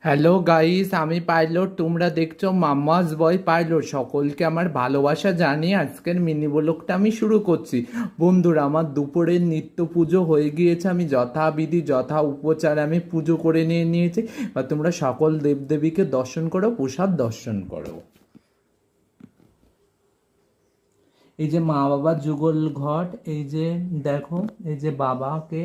Hello guys, আমি pilot. তোমরা দেখছো মাম্মাস বয় পাইলট। সকলকে আমার ভালোবাসা জানিয়ে আজকের মিনি ব্লগটা আমি শুরু করছি। বন্ধুরা, আমার দুপুরের নিত্য পুজো হয়ে গিয়েছে। আমি যথাবিধি যথা উপচার আমি পুজো করে নিয়েছি। বা তোমরা সকল দেবদেবীকে দর্শন করো, প্রসাদ দর্শন করো। এই যে মা বাবার যুগল ঘট, এই যে দেখো, এই যে বাবাকে,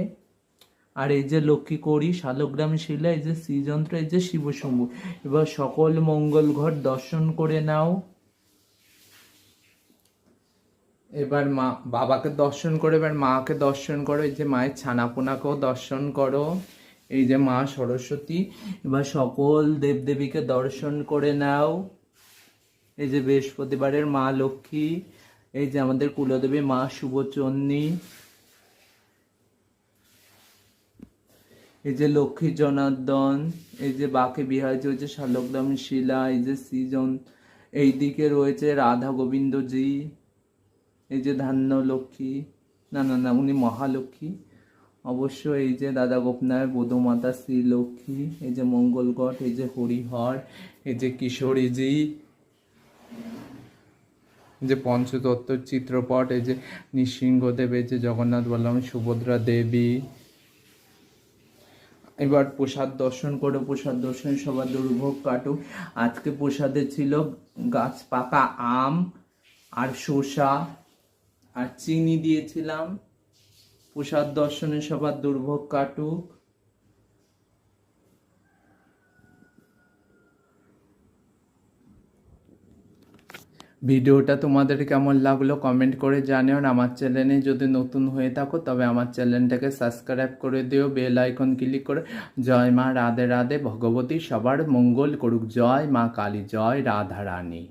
আর এই যে লক্ষ্মী কড়ি, শালগ্রাম শিলা, এই যে শ্রীযন্ত্র, এই যে শিবশম্ভু। এবার সকল মঙ্গল ঘর দর্শন করে নাও। এবার মা বাবাকে দর্শন করো, এবার মাকে দর্শন করো। এই যে মায়ের ছানাপোনাকেও দর্শন করো। এই যে মা সরস্বতী। এবার সকল দেবদেবীকে দর্শন করে নাও। এই যে বৃহস্পতিবারের মা লক্ষ্মী, এই যে আমাদের কুলদেবী মা শুভচন্নী, এই যে লক্ষ্মী জনার্দন, এই যে বাকে বিহার, যে হচ্ছে শালগ্রাম শিলা, এই যে সৃজন, এই দিকে রয়েছে রাধা গোবিন্দজি, এই যে ধান্য লক্ষ্মী, না না না, উনি মহালক্ষ্মী অবশ্য। এই যে দাদা গোপনায় বোধমাতা শ্রীলক্ষ্মী, এই যে মঙ্গলগড়, এই যে হরিহর, এই যে কিশোরীজি, যে পঞ্চতত্ত্ব চিত্রপট, এই যে নৃসিংহদেব, এই যে জগন্নাথ বলরাম সুভদ্রা দেবী। এবার প্রসাদ দর্শন করে, প্রসাদ দর্শনে সবার দুর্ভোগ কাটুক। আজকে প্রসাদে ছিল গাছ পাকা আম আর শসা আর চিনি দিয়েছিলাম। প্রসাদ দর্শনে সবার দুর্ভোগ কাটুক। ভিডিওটা তোমাদের কেমন লাগলো কমেন্ট করে জানিও। আর আমার চ্যানেলে যদি নতুন হয়ে থাকো তবে আমার চ্যানেলটাকে সাবস্ক্রাইব করে দিও, বেল আইকন ক্লিক করে। জয় মা, রাধে রাধে, ভগবতী সবার মঙ্গল করুক। জয় মা কালী, জয় রাধা রানী।